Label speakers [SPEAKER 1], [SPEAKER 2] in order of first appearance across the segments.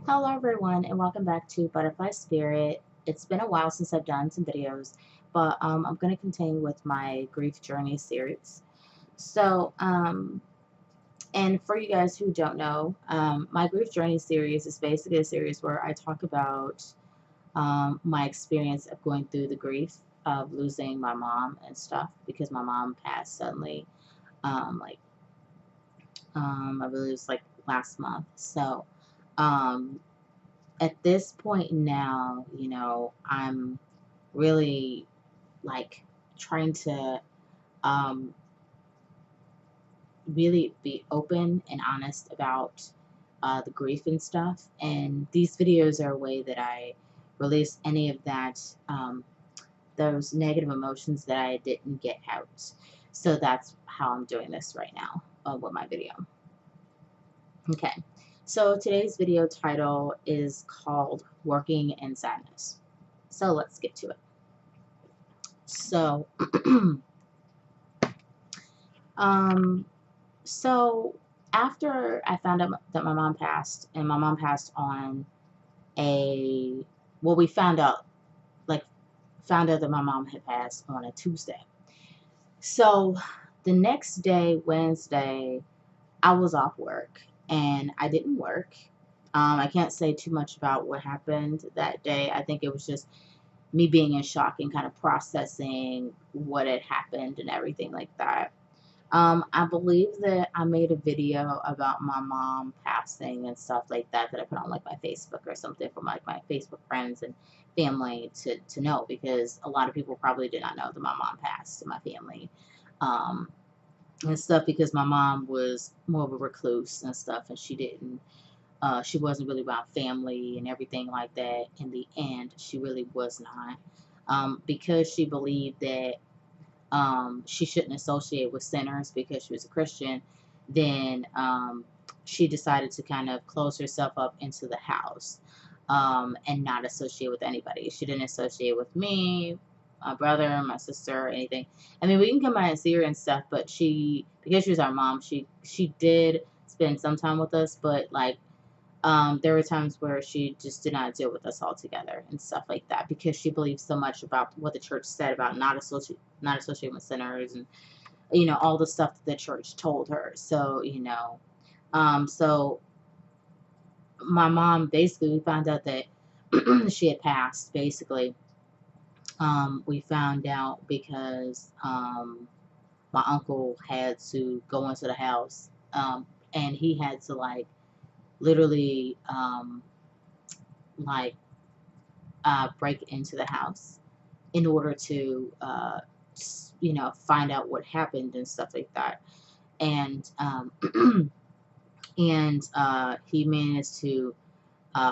[SPEAKER 1] Hello everyone and welcome back to Butterfly Spirit. It's been a while since I've done some videos, but I'm going to continue with my grief journey series. And for you guys who don't know, my grief journey series is basically a series where I talk about my experience of going through the grief of losing my mom and stuff because my mom passed suddenly, um, like I believe it was like last month. Um, at this point now, I'm really like trying to um, really be open and honest about the grief and stuff. And these videos are a way that I release any of that, those negative emotions that I didn't get out. So that's how I'm doing this right now with my video. Okay. So today's video title is called Working in Sadness. So let's get to it. So, um, so after I found out that my mom passed, and my mom passed on a, well, we like, found out that my mom had passed on a Tuesday. So the next day, Wednesday, I was off work and I didn't work. I can't say too much about what happened that day. I think it was just me being in shock and kind of processing what had happened and everything like that. I believe that I made a video about my mom passing and stuff like that that I put on like my Facebook or something for like my Facebook friends and family to know because a lot of people probably did not know that my mom passed in my family. Um, and stuff because my mom was more of a recluse and stuff and she wasn't really around family and everything like that. In the end, she really was not. Because she believed that she shouldn't associate with sinners because she was a Christian, then she decided to kind of close herself up into the house and not associate with anybody. She didn't associate with me, my brother, my sister, or anything. I mean, we can come by and see her and stuff, but because she was our mom, she did spend some time with us, but like there were times where she just did not deal with us altogether and stuff like that because she believed so much about what the church said about not associating with sinners and all the stuff that the church told her. So my mom basically we found out that she had passed. Basically, we found out because my uncle had to go into the house and he had to like literally like break into the house in order to, find out what happened and stuff like that. And he managed to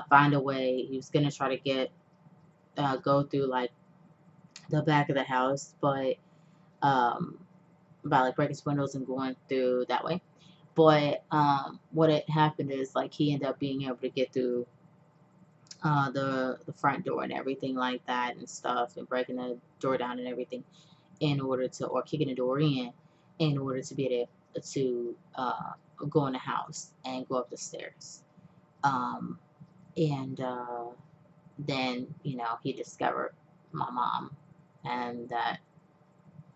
[SPEAKER 1] find a way. He was gonna try to go through like the back of the house, but um, by like breaking his windows and going through that way. But what had happened is like he ended up being able to get through the front door and everything like that and stuff, and breaking the door down and everything in order to, or kicking the door in order to be able to go in the house and go up the stairs. Um, and then, he discovered my mom and that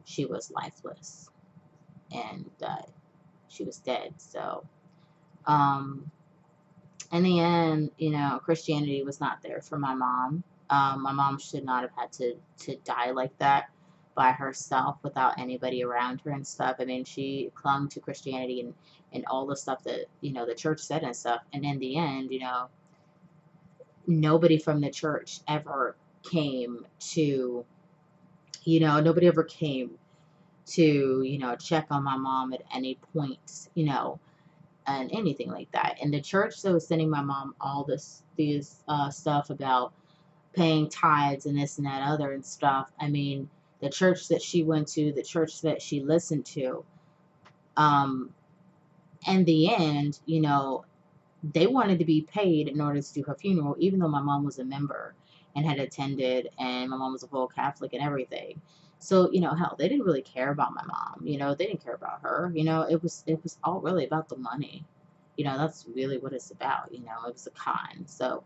[SPEAKER 1] she was lifeless and that she was dead. So, um, in the end, Christianity was not there for my mom. My mom should not have had to die like that by herself without anybody around her and stuff. I mean, she clung to Christianity and all the stuff that the church said and stuff. And in the end, nobody from the church ever came to nobody ever came to check on my mom at any point. And anything like that. And the church that was sending my mom all these stuff about paying tithes and this and that other and stuff. I mean, the church that she went to, the church that she listened to, um, in the end, they wanted to be paid in order to do her funeral, even though my mom was a member and had attended, and my mom was a full Catholic and everything. So, hell, they didn't really care about my mom. They didn't care about her. It was all really about the money. That's really what it's about. It was a con. So,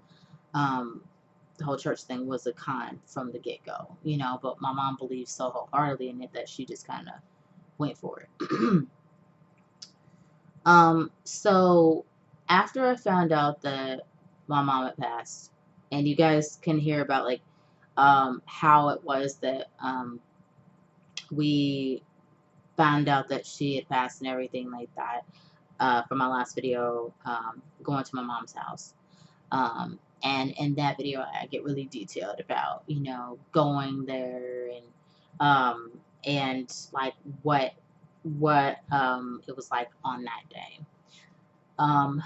[SPEAKER 1] um, the whole church thing was a con from the get go, but my mom believed so wholeheartedly in it that she just kind of went for it. So after I found out that my mom had passed, and you guys can hear about like how it was that we found out that she had passed and everything like that from my last video, going to my mom's house. And in that video, I get really detailed about, going there um, and like what it was like on that day. Um,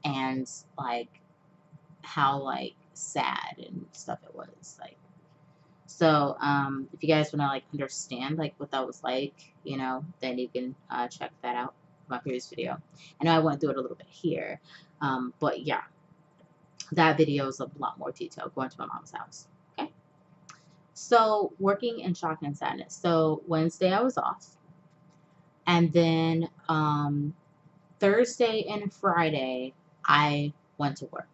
[SPEAKER 1] and like how like sad and stuff it was like. So if you guys want to like understand like what that was like, then you can check that out in my previous video. I know I went through it a little bit here, but yeah, that video is a lot more detailed going to my mom's house. Okay. So working in shock and sadness. So Wednesday I was off, and then Thursday and Friday I went to work.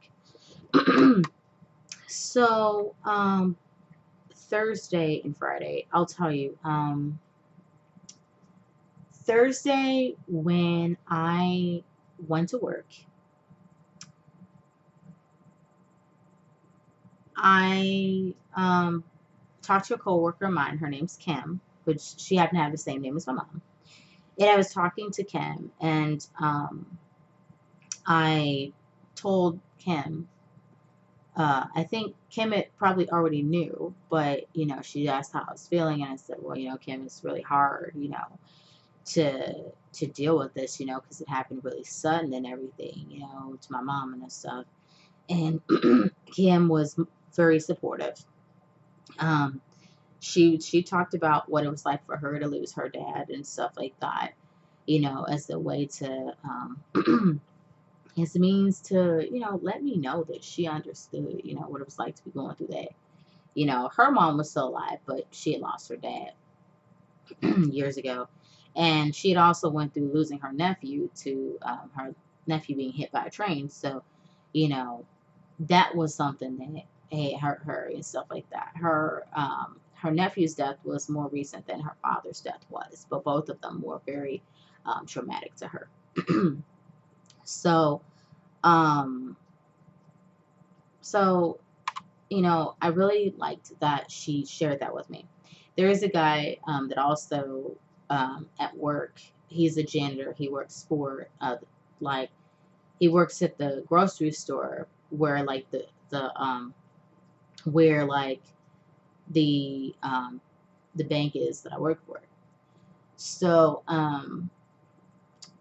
[SPEAKER 1] So Thursday and Friday, I'll tell you. Thursday when I went to work, I talked to a coworker of mine. Her name's Kim, which she happened to have the same name as my mom. And I was talking to Kim, and I told Kim. I think Kim it probably already knew, but she asked how I was feeling, and I said, well, Kim, it's really hard, to deal with this, because it happened really sudden and everything, to my mom and stuff. And Kim was very supportive. Um, she talked about what it was like for her to lose her dad and stuff like that, as a way to as a means to let me know that she understood, what it was like to be going through that. Her mom was still alive, but she had lost her dad years ago, and she had also went through losing her nephew being hit by a train. So, you know, that was something that had hurt her and stuff like that. Her nephew's death was more recent than her father's death was, but both of them were very traumatic to her. So, um, so I really liked that she shared that with me. There is a guy that also at work. He's a janitor. He works for like he works at the grocery store where like the where like the bank is that I work for. So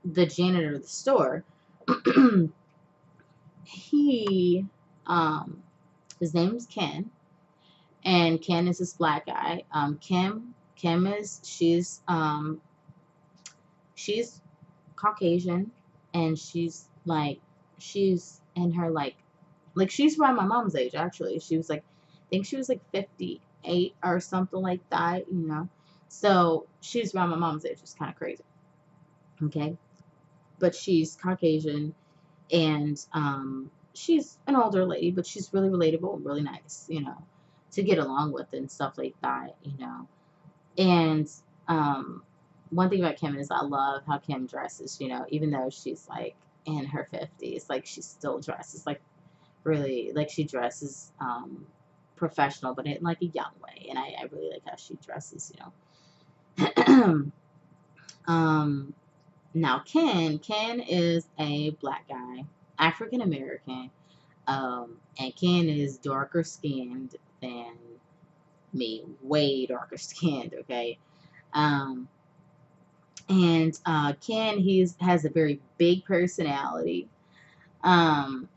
[SPEAKER 1] the janitor of the store, he his name's Ken, and Ken is this black guy. Kim is she's Caucasian, and she's in her like she's around my mom's age actually. She was like I think she was like 58 or something like that. So she's around my mom's age. It's kind of crazy. Okay, but she's Caucasian, and she's an older lady, but she's really relatable and really nice, to get along with and stuff like that. And um, one thing about Kim is I love how Kim dresses, even though she's like in her 50s, like she still dresses like really, like she dresses professional, but in like a young way. And I really like how she dresses. um, Now Ken is a black guy, African American, and Ken is darker skinned than me, way darker skinned. Okay. Um, and Ken has a very big personality. And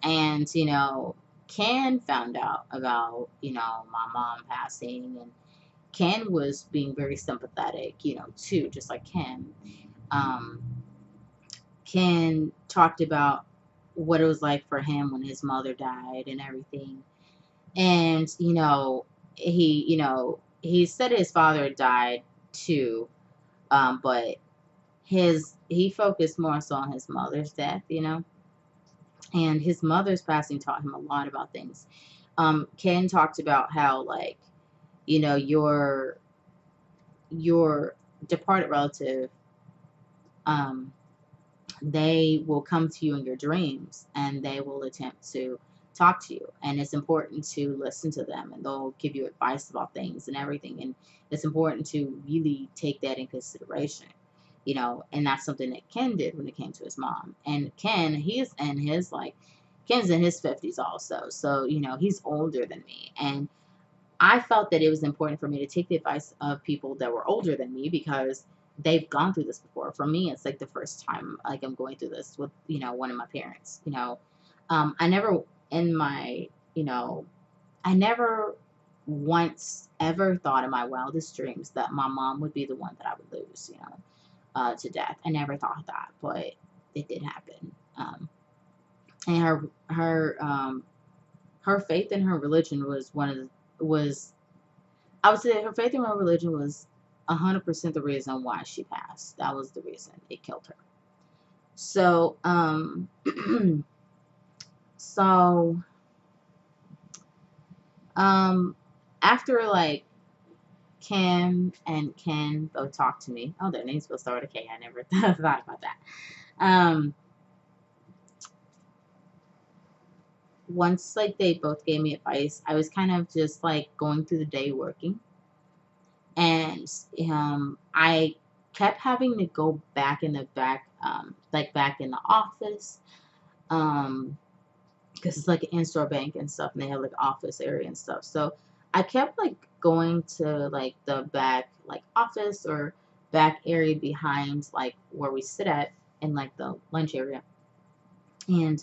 [SPEAKER 1] Ken found out about my mom passing, and Ken was being very sympathetic, too, just like Ken. Um, Ken talked about what it was like for him when his mother died and everything. And he said his father died too, but he focused more so on his mother's death, and his mother's passing taught him a lot about things. Ken talked about how, like, your departed relative, um, they will come to you in your dreams and they will attempt to talk to you, and it's important to listen to them, and they'll give you advice about things and everything, and it's important to really take that in consideration, and that's something that Ken did when it came to his mom. And Ken's in his 50s also, so he's older than me, and I felt that it was important for me to take the advice of people that were older than me because they've gone through this before. For me, it's like the first time like I'm going through this with, one of my parents. I never in my, I never once ever thought in my wildest dreams that my mom would be the one that I would lose, to death. I never thought that, but it did happen. And her faith in her religion was I would say her faith in her religion was 100% the reason why she passed. That was the reason it killed her. So, so, after like Kim and Ken both talked to me. Oh, their names both start with a K. I never thought about that. Um, Once like they both gave me advice, I was kind of just like going through the day working, and I kept having to go back in the back, like back in the office, um, because it's like an in-store bank and stuff, and they have like office area and stuff. So I kept like going to like the back like office or back area behind like where we sit at in like the lunch area, and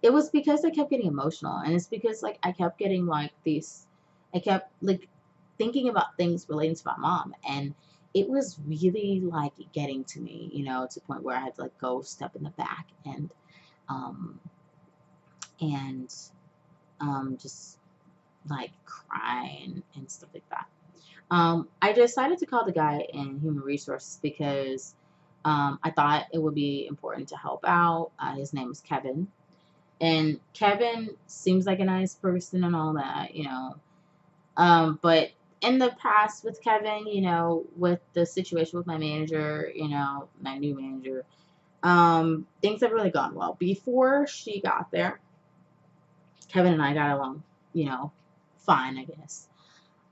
[SPEAKER 1] it was because I kept getting emotional, and it's because like I kept like thinking about things relating to my mom, and it was really like getting to me, to the point where I had to like go step in the back um and just like cry and stuff like that. I decided to call the guy in human resources because I thought it would be important to help out. His name was Kevin, and Kevin seems like a nice person and all that, but in the past with Kevin, with the situation with my manager, my new manager, things have really gone well. Before she got there, Kevin and I got along, fine, I guess.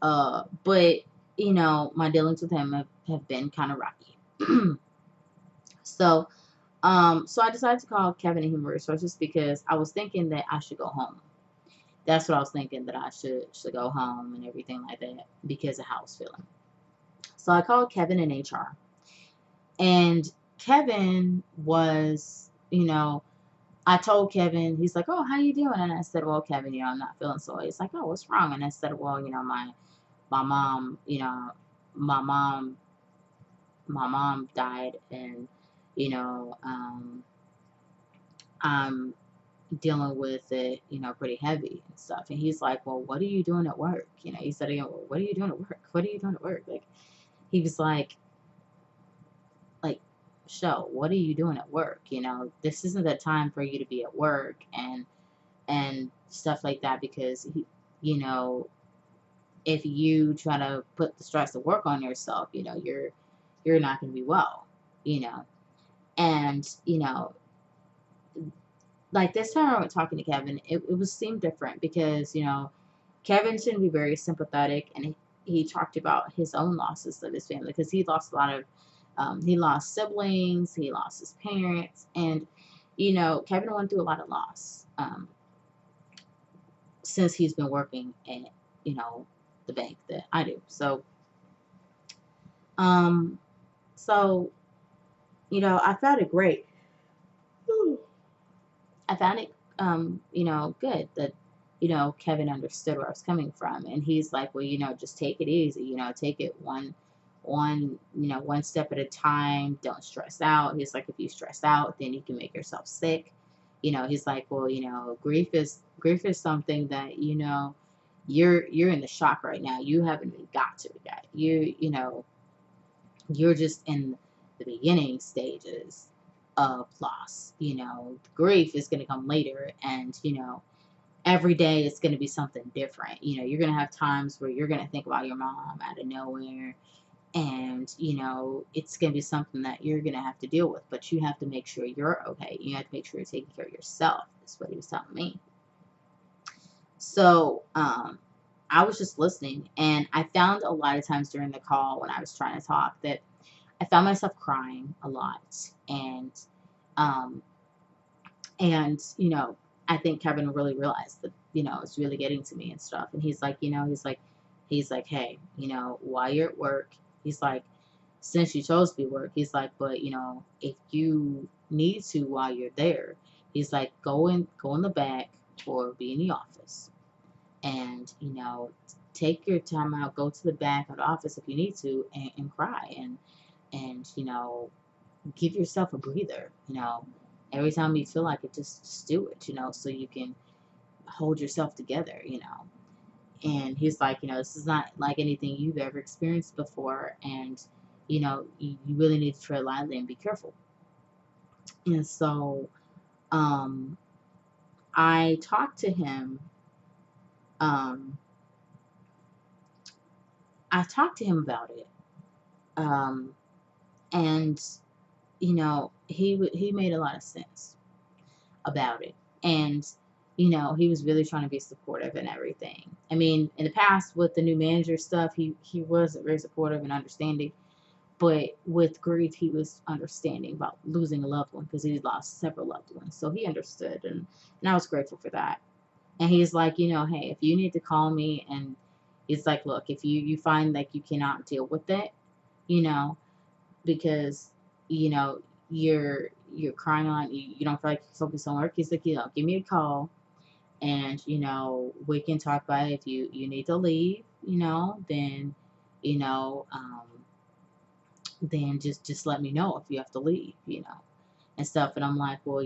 [SPEAKER 1] But my dealings with him have been kind of rocky. So, so I decided to call Kevin and Human Resources because I was thinking that I should go home. That's what I was thinking, that I should go home and everything like that because of how I was feeling. So I called Kevin in HR, and Kevin was, I told Kevin, he's like, "Oh, how you doing?" And I said, "Well, Kevin, I'm not feeling so." He's like, "Oh, what's wrong?" And I said, "Well, my mom, my mom, my mom died, and you know, I'm dealing with it, pretty heavy and stuff." And he's like, "Well, what are you doing at work?" He said again, "Well, what are you doing at work? What are you doing at work?" Like, he was like, "Show, what are you doing at work? This isn't the time for you to be at work and stuff like that, because you know, if you try to put the stress of work on yourself, you're not going to be well, you know." And like this time I went talking to Kevin, it was seemed different because Kevin seemed to be very sympathetic, and he talked about his own losses of his family because he lost a lot of he lost siblings, he lost his parents, and Kevin went through a lot of loss since he's been working at the bank that I do. So um so I found it great. I found it, good that, Kevin understood where I was coming from. And he's like, well, just take it easy, take it one step at a time. Don't stress out. He's like, if you stress out, then you can make yourself sick. He's like, well, grief is something that, you're in the shock right now. You haven't even got to it yet. You're just in the beginning stages of loss. Grief is going to come later, and every day it's going to be something different. You're going to have times where you're going to think about your mom out of nowhere, and it's going to be something that you're going to have to deal with, but you have to make sure you're okay. You have to make sure you're taking care of yourself. That's what he was telling me. So I was just listening, and I found a lot of times during the call when I was trying to talk that I found myself crying a lot. Um, and I think Kevin really realized that it's really getting to me and stuff. And he's like, he's like, hey, while you're at work, he's like, since you chose to be work, he's like, but if you need to while you're there, he's like, go in the back or be in the office, and take your time out, go to the back of the office if you need to, and cry, and give yourself a breather. Every time you feel like it, just do it. So you can hold yourself together. And he's like, this is not like anything you've ever experienced before, and you really need to tread lightly and be careful. And so I talked to him. Um, I talked to him about it, um, and he made a lot of sense about it, and he was really trying to be supportive and everything. I mean, in the past with the new manager stuff, he wasn't very supportive and understanding, but with grief, he was understanding about losing a loved one because he lost several loved ones, so he understood, and I was grateful for that. And he's like, hey, if you need to call me, and he's like, look, if you find like you cannot deal with it, you know, because you're crying on, you don't feel like you focus on work. He's like, give me a call, and we can talk about it. If you need to leave, then you know um then just let me know if you have to leave, and stuff. And I'm like, well,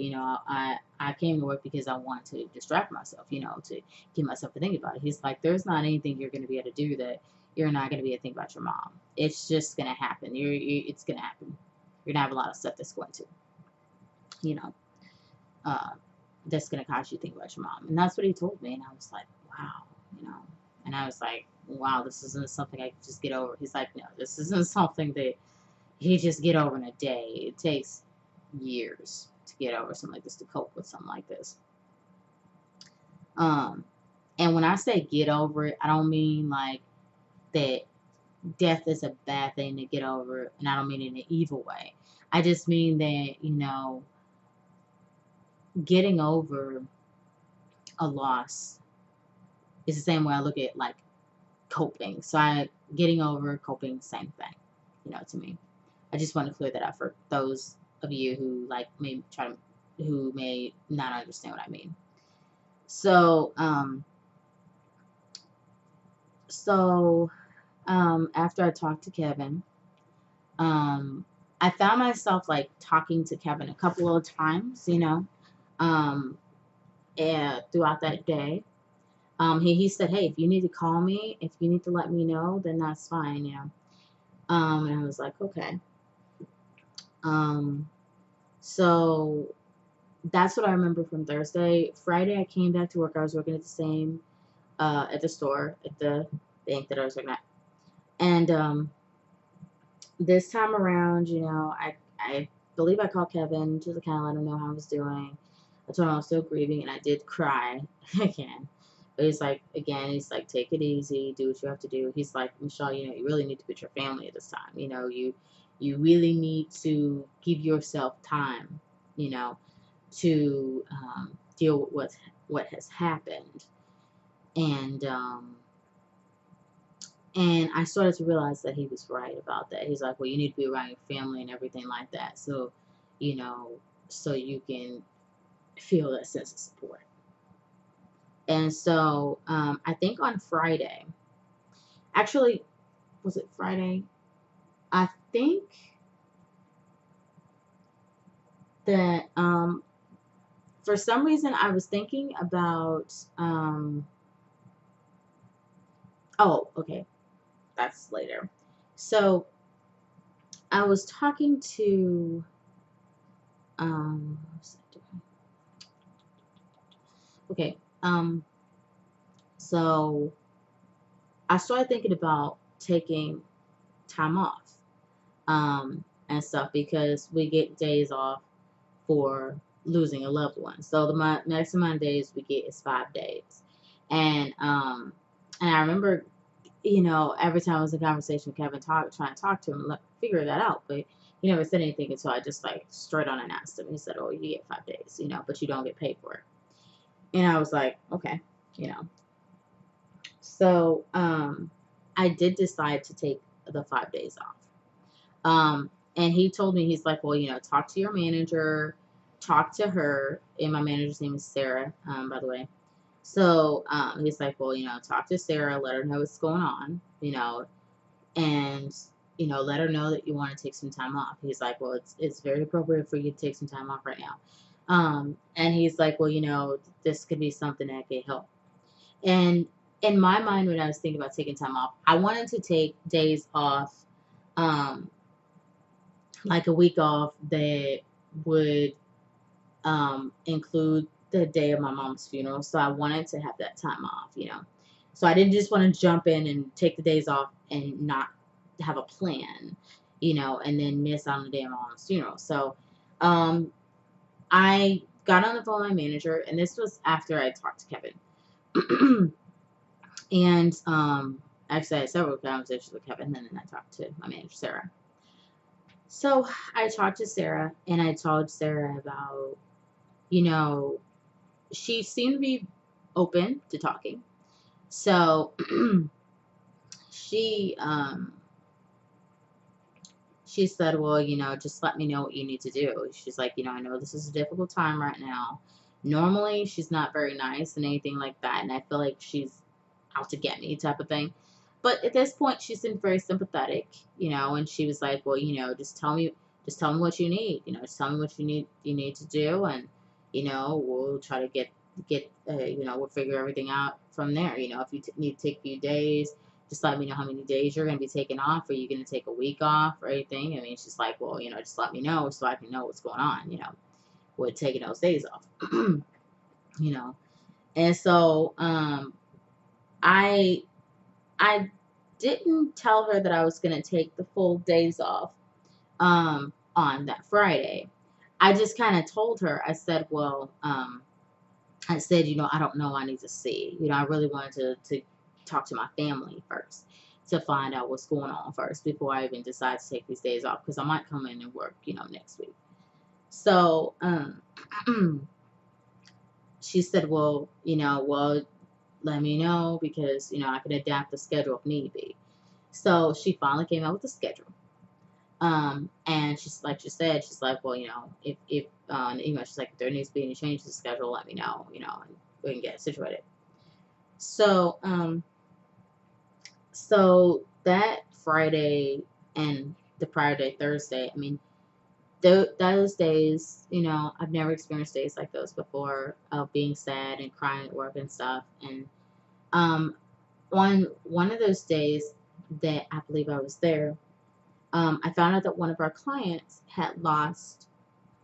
[SPEAKER 1] I came to work because I want to distract myself, to get myself to think about it. He's like, there's not anything you're going to be able to do that you're not going to be able to think about your mom. It's just going to happen. It's going to happen. You're going to have a lot of stuff that's going to, you know, uh, that's going to cause you to think about your mom. And that's what he told me. And I was like, wow, and I was like, wow, this isn't something I can just get over. He's like, no, this isn't something that you just get over in a day. It takes years to get over something like this, to cope with something like this. Um, and when I say get over it, I don't mean like that death is a bad thing to get over, and I don't mean it in an evil way. I just mean that, getting over a loss is the same way I look at like coping. So getting over, coping, same thing, to me. I just want to clear that up for those of you who who may not understand what I mean. So, after I talked to Kevin, I found myself like talking to Kevin a couple of times, um, throughout that day. He said, hey, if you need to call me, if you need to let me know, then that's fine, and I was like, okay. So that's what I remember from Thursday. Friday, I came back to work. I was working at the store, at the bank that I was working at. And this time around, I believe I called Kevin to kind of let him know how I was doing. I told him I was still grieving, and I did cry again. But he's like, take it easy, do what you have to do. He's like, Michelle, you really need to put your family at this time. You really need to give yourself time, to deal with what has happened. And I started to realize that he was right about that. He's like, well, you need to be around your family and everything like that. So, so you can feel that sense of support. And so I think on Friday, actually, was it Friday? I think that for some reason I was thinking about, oh, okay, that's later. So I was talking to what was I doing? Okay, so I started thinking about taking time off, and stuff because we get days off for losing a loved one. So the maximum days we get is 5 days, and I remember, every time I was in conversation with Kevin, trying to talk to him, figure that out, but he never said anything until I just like straight on and asked him. He said, "Oh, you get 5 days, but you don't get paid for it." And I was like, "Okay, you know." So I did decide to take the 5 days off. And he told me, he's like, "Well, talk to your manager, talk to her." And my manager's name is Sarah, by the way. So he's like, "Well, talk to Sarah, let her know what's going on, and let her know that you want to take some time off." He's like, "Well, it's very appropriate for you to take some time off right now." And he's like, "Well, this could be something that could help." And in my mind, when I was thinking about taking time off, I wanted to take days off, um, like a week off that would include the day of my mom's funeral. So I wanted to have that time off. So I didn't just want to jump in and take the days off and not have a plan, and then miss out on the day of my mom's funeral. So um, I got on the phone with my manager, and this was after I talked to Kevin. And actually, I had several conversations with Kevin, and then I talked to my manager, Sarah. So I talked to Sarah, and I told Sarah about, you know, she seemed to be open to talking. So she she said, "Well, just let me know what you need to do." She's like, "I know this is a difficult time right now. Normally, she's not very nice and anything like that, and I feel like she's out to get me type of thing. But at this point, she seemed very sympathetic, and she was like, "Well, just tell me what you need. Just tell me what you need to do, and we'll try to we'll figure everything out from there. If you need to take a few days, just let me know how many days you're going to be taking off. Are you going to take a week off or anything?" I mean, she's like, "Well, just let me know so I can know what's going on, with taking those days off." you know. And so I I didn't tell her that I was going to take the full days off on that Friday. I just kind of told her, I said, "Well, I said, I don't know, I need to see. I really wanted to talk to my family first to find out what's going on first before I even decide to take these days off because I might come in and work, next week." So she said, "Well, let me know because, I can adapt the schedule if need be." So she finally came out with the schedule. And she's like she said, she's like, "Well, if she's like, if there needs to be any change to the schedule, let me know, and we can get it situated." So that Friday and the prior day, Thursday, I mean, those days, I've never experienced days like those before of being sad and crying at work and stuff. And um, on one of those days that I believe I was there, I found out that one of our clients had lost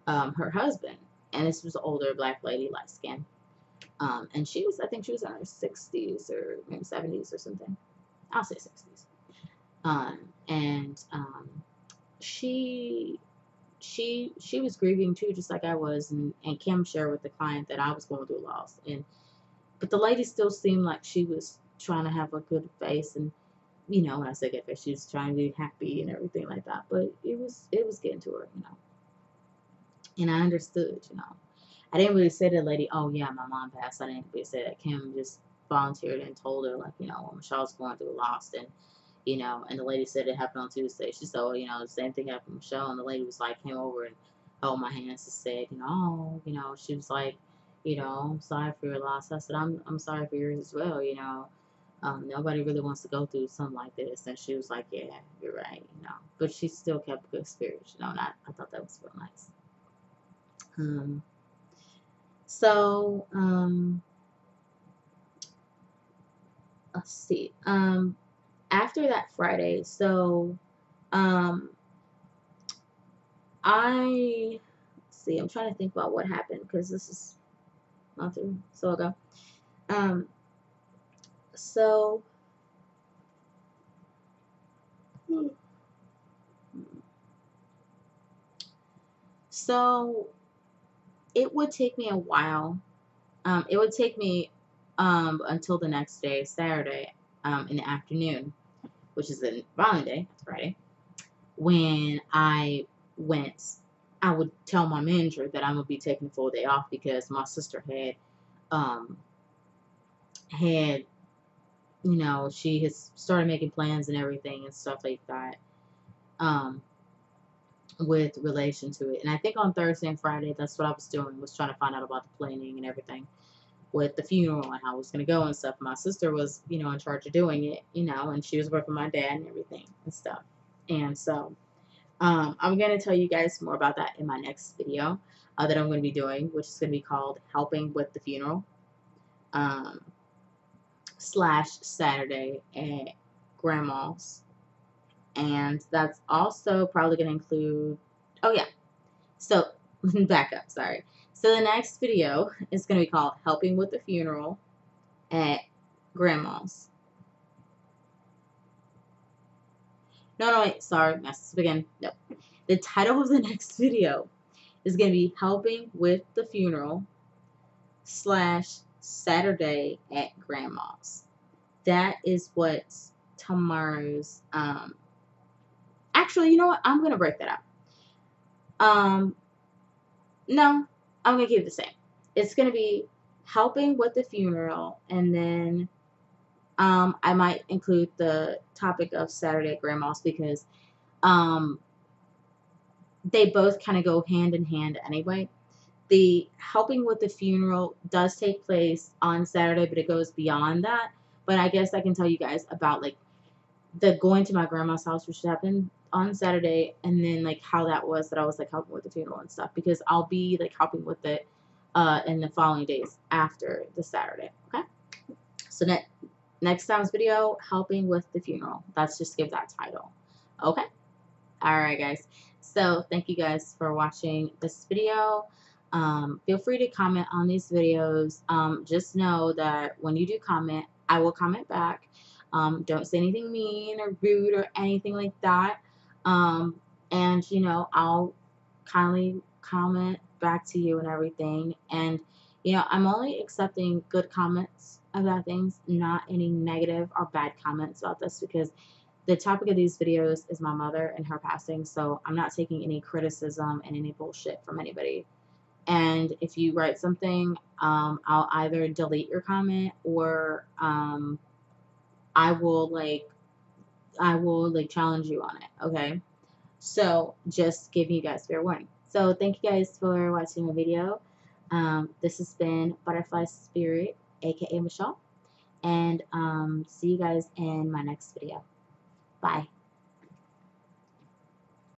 [SPEAKER 1] her husband, and this was an older black lady, light skin, and I think she was in her 60s or maybe 70s or something. I'll say 60s. And she she was grieving too, just like I was, and Kim shared with the client that I was going through loss, but the lady still seemed like she was trying to have a good face, and when I say good face, she was trying to be happy and everything like that. But it was getting to her, and I understood, I didn't really say to the lady, "Oh yeah, my mom passed." I didn't really say that. Kim just volunteered and told her, like, well, Michelle's going through a loss, and the lady said it happened on Tuesday. She said, "Oh, the same thing happened to Michelle," and the lady was like, came over and held my hands and said, "Oh, she was like, I'm sorry for your loss." I said, I'm sorry for yours as well, nobody really wants to go through something like this. And she was like, "Yeah, you're right," but she still kept good spirits, and I thought that was real nice. Um, so, let's see. After that Friday, so, um, I see. I'm trying to think about what happened because this is not too so ago. Um, so so it would take me a while. It would take me until the next day, Saturday, in the afternoon, which is the following day, Friday, when went. I would tell my manager that I'm gonna be taking a full day off because my sister um had she has started making plans and everything and stuff like that um with relation to it. And I think on Thursday and Friday that's what I was doing, was trying to find out about the planning and everything with the funeral and how it was going to go and stuff. My sister was in charge of doing it, and she was working with my dad and everything and stuff. And so I'm going to tell you guys more about that in my next video that I'm going to be doing, which is going to be called Helping with the Funeral um, / Saturday at Grandma's. And that's also probably going to include, oh yeah, so back up, sorry. So the next video is going to be called Helping with the Funeral at Grandma's. No, wait, sorry, messed up again. No. The title of the next video is going to be Helping with the Funeral / Saturday at Grandma's. That is what tomorrow's, actually, you know what? I'm going to break that up. No, I'm going to keep it the same. It's going to be Helping with the Funeral, and then I might include the topic of Saturday at Grandma's because they both kind of go hand in hand anyway. The Helping with the Funeral does take place on Saturday, but it goes beyond that. But I guess I can tell you guys about like the going to my grandma's house, which happened on Saturday, and then like how that was that I was like helping with the funeral and stuff, because I'll be like helping with it in the following days after the Saturday. Okay, so next time's video, Helping with the Funeral. Let's just give that title. Okay. All right, guys. So thank you guys for watching this video. Feel free to comment on these videos. Just know that when you do comment, I will comment back. Don't say anything mean or rude or anything like that. And I'll kindly comment back to you and everything. And I'm only accepting good comments about things, not any negative or bad comments about this, because the topic of these videos is my mother and her passing, so I'm not taking any criticism and any bullshit from anybody. And if you write something, I'll either delete your comment or I will challenge you on it. Okay, so just giving you guys fair warning. So thank you guys for watching the video. This has been Butterfly Spirit, aka Michelle, and see you guys in my next video. Bye.